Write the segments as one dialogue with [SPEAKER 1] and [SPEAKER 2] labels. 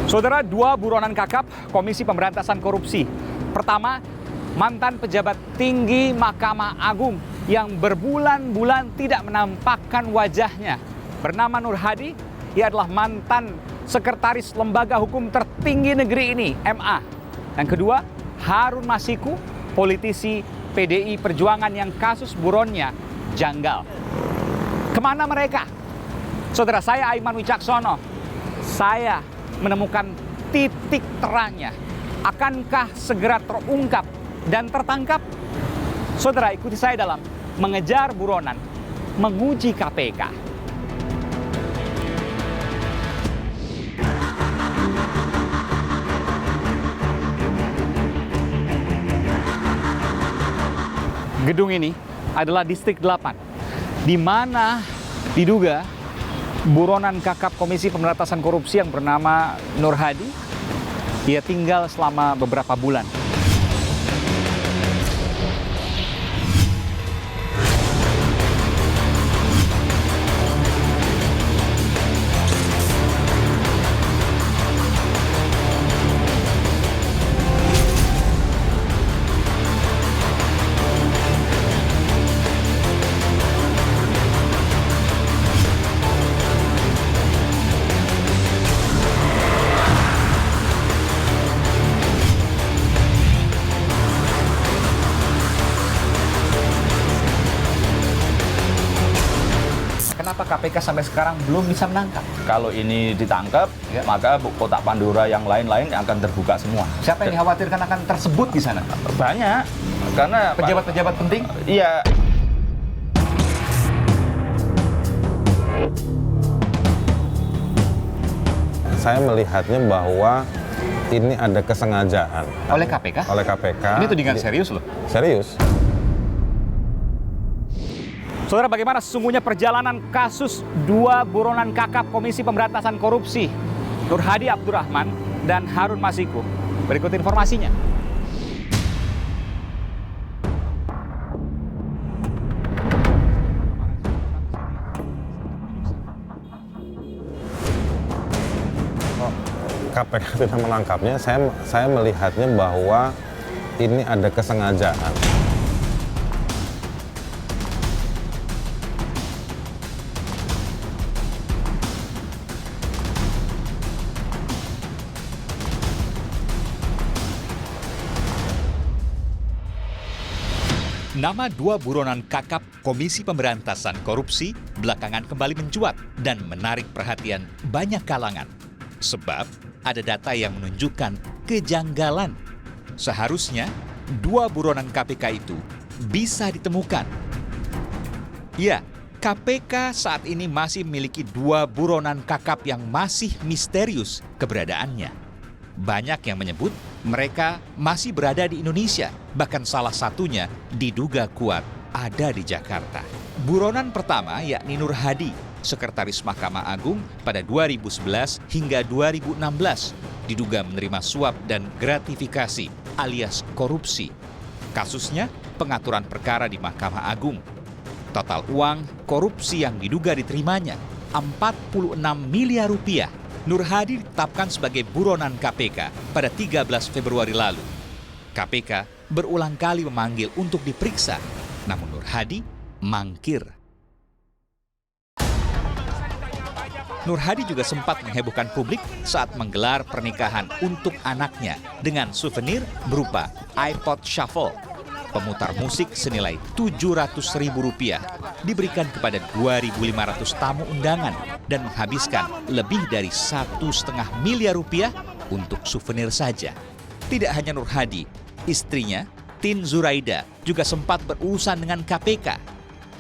[SPEAKER 1] Saudara, dua buronan kakap Komisi Pemberantasan Korupsi. Pertama, mantan pejabat tinggi Mahkamah Agung yang berbulan-bulan tidak menampakkan wajahnya. Bernama Nur Hadi, ia adalah mantan sekretaris lembaga hukum tertinggi negeri ini, MA. Yang kedua, Harun Masiku, politisi PDI Perjuangan yang kasus buronnya janggal. Kemana mereka? Saudara, saya Aiman Wicaksono. Saya menemukan titik terangnya. Akankah segera terungkap dan tertangkap? Saudara, ikuti saya dalam mengejar buronan, menguji KPK. Gedung ini adalah Distrik 8, di mana diduga buronan kakap Komisi Pemberantasan Korupsi yang bernama Nur Hadi, ia tinggal selama beberapa bulan. Kenapa KPK sampai sekarang belum bisa menangkap?
[SPEAKER 2] Kalau ini ditangkap, maka kotak Pandora yang lain-lain akan terbuka semua.
[SPEAKER 1] Siapa yang dikhawatirkan akan tersebut di sana?
[SPEAKER 2] Banyak, karena
[SPEAKER 1] Pejabat-pejabat penting?
[SPEAKER 2] Iya.
[SPEAKER 3] Saya melihatnya bahwa ini ada kesengajaan
[SPEAKER 1] Oleh KPK?
[SPEAKER 3] oleh KPK.
[SPEAKER 1] Ini tudingan serius loh.
[SPEAKER 3] Serius.
[SPEAKER 1] Saudara, bagaimana sesungguhnya perjalanan kasus dua buronan kakap Komisi Pemberantasan Korupsi, Nur Hadi Abdurrahman dan Harun Masiku? Berikut informasinya.
[SPEAKER 3] KPK tidak menangkapnya. Saya melihatnya bahwa ini ada kesengajaan.
[SPEAKER 4] Nama dua buronan kakap Komisi Pemberantasan Korupsi belakangan kembali mencuat dan menarik perhatian banyak kalangan. Sebab ada data yang menunjukkan kejanggalan. Seharusnya dua buronan KPK itu bisa ditemukan. Ya, KPK saat ini masih memiliki dua buronan kakap yang masih misterius keberadaannya. Banyak yang menyebut mereka masih berada di Indonesia, bahkan salah satunya diduga kuat ada di Jakarta. Buronan pertama yakni Nur Hadi, Sekretaris Mahkamah Agung pada 2011 hingga 2016, diduga menerima suap dan gratifikasi alias korupsi. Kasusnya pengaturan perkara di Mahkamah Agung. Total uang korupsi yang diduga diterimanya 46 miliar rupiah. Nur Hadi ditetapkan sebagai buronan KPK pada 13 Februari lalu. KPK berulang kali memanggil untuk diperiksa, namun Nur Hadi mangkir. Nur Hadi juga sempat menghebohkan publik saat menggelar pernikahan untuk anaknya dengan souvenir berupa iPod Shuffle. Pemutar musik senilai Rp700.000 diberikan kepada 2.500 tamu undangan dan menghabiskan lebih dari Rp1,5 miliar untuk souvenir saja. Tidak hanya Nur Hadi, istrinya Tin Zuraida juga sempat berurusan dengan KPK.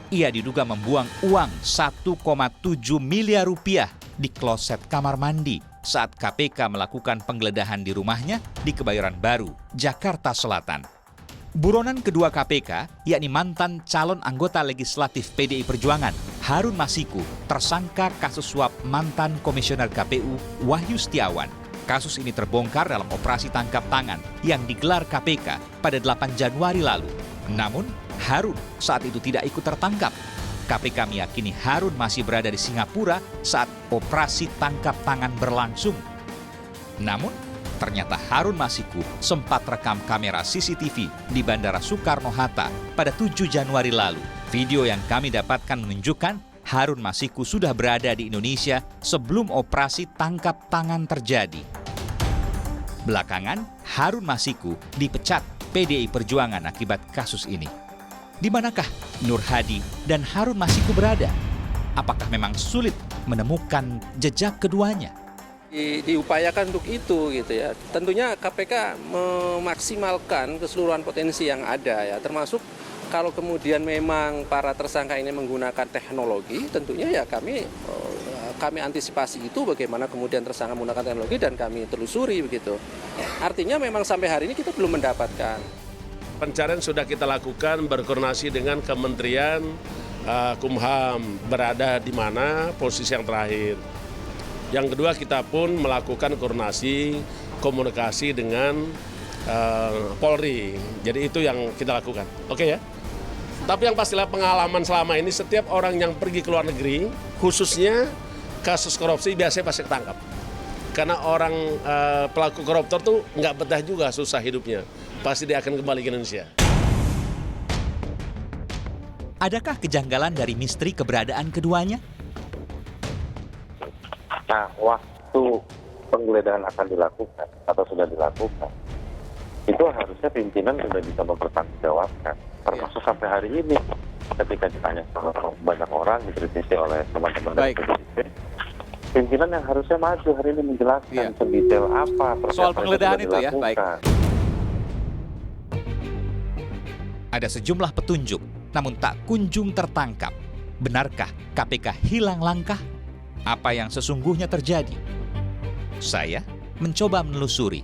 [SPEAKER 4] Ia diduga membuang uang Rp1,7 miliar di kloset kamar mandi saat KPK melakukan penggeledahan di rumahnya di Kebayoran Baru, Jakarta Selatan. Buronan kedua KPK, yakni mantan calon anggota legislatif PDI Perjuangan, Harun Masiku, tersangka kasus suap mantan komisioner KPU Wahyu Setiawan. Kasus ini terbongkar dalam operasi tangkap tangan yang digelar KPK pada 8 Januari lalu. Namun, Harun saat itu tidak ikut tertangkap. KPK meyakini Harun masih berada di Singapura saat operasi tangkap tangan berlangsung. Namun, ternyata Harun Masiku sempat rekam kamera CCTV di Bandara Soekarno-Hatta pada 7 Januari lalu. Video yang kami dapatkan menunjukkan Harun Masiku sudah berada di Indonesia sebelum operasi tangkap tangan terjadi. Belakangan, Harun Masiku dipecat PDI Perjuangan akibat kasus ini. Di manakah Nur Hadi dan Harun Masiku berada? Apakah memang sulit menemukan jejak keduanya?
[SPEAKER 5] Diupayakan untuk itu gitu ya. Tentunya KPK memaksimalkan keseluruhan potensi yang ada ya, termasuk kalau kemudian memang para tersangka ini menggunakan teknologi, tentunya ya kami antisipasi itu bagaimana kemudian tersangka menggunakan teknologi dan kami telusuri begitu. Artinya memang sampai hari ini kita belum mendapatkan.
[SPEAKER 6] Pencarian sudah kita lakukan berkoordinasi dengan Kementerian Kumham, berada di mana posisi yang terakhir. Yang kedua, kita pun melakukan koordinasi komunikasi dengan Polri. Jadi itu yang kita lakukan. Oke ya? Tapi yang pastilah pengalaman selama ini setiap orang yang pergi ke luar negeri, khususnya kasus korupsi biasanya pasti ketangkap. Karena orang pelaku koruptor tuh nggak betah juga susah hidupnya. Pasti dia akan kembali ke Indonesia.
[SPEAKER 4] Adakah kejanggalan dari misteri keberadaan keduanya?
[SPEAKER 7] Nah, waktu penggeledahan akan dilakukan atau sudah dilakukan, itu harusnya pimpinan sudah bisa mempertanggungjawabkan. Termasuk sampai hari ini, ketika ditanya sama banyak orang, dikritisi oleh teman-teman dari PDIP, pimpinan yang harusnya maju hari ini menjelaskan sedetail apa
[SPEAKER 1] Soal penggeledahan itu ya, baik.
[SPEAKER 4] Ada sejumlah petunjuk, namun tak kunjung tertangkap. Benarkah KPK hilang langkah? Apa yang sesungguhnya terjadi? Saya mencoba menelusuri.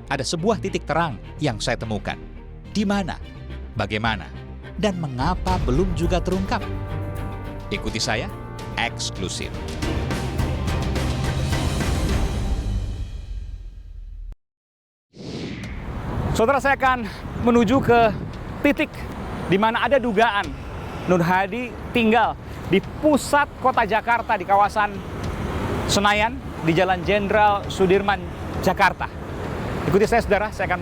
[SPEAKER 4] Ada sebuah titik terang yang saya temukan. Di mana, bagaimana, dan mengapa belum juga terungkap? Ikuti saya, eksklusif.
[SPEAKER 1] Saudara, saya akan menuju ke titik di mana ada dugaan Nur Hadi tinggal di pusat kota Jakarta di kawasan Senayan di Jalan Jenderal Sudirman, Jakarta. Ikuti saya, saudara, saya akan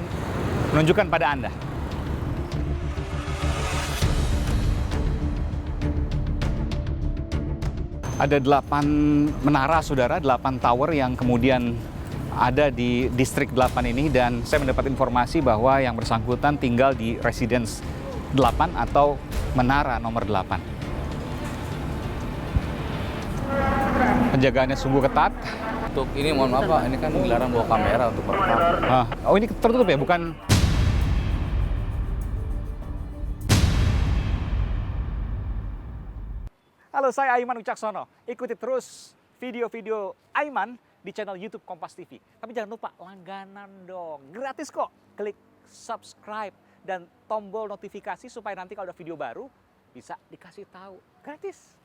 [SPEAKER 1] menunjukkan pada Anda. Ada 8 menara, saudara, 8 tower yang kemudian ada di distrik 8 ini, dan saya mendapat informasi bahwa yang bersangkutan tinggal di Residence 8 atau menara nomor 8. Penjagaannya sungguh ketat.
[SPEAKER 2] Untuk ini mohon maaf Pak, ini kan dilarang bawa kamera untuk merekam.
[SPEAKER 1] Oh, ini tertutup ya, bukan? Halo, saya Aiman Wicaksono. Ikuti terus video-video Aiman di channel YouTube Kompas TV. Tapi jangan lupa langganan dong, gratis kok. Klik subscribe dan tombol notifikasi supaya nanti kalau ada video baru bisa dikasih tahu. Gratis.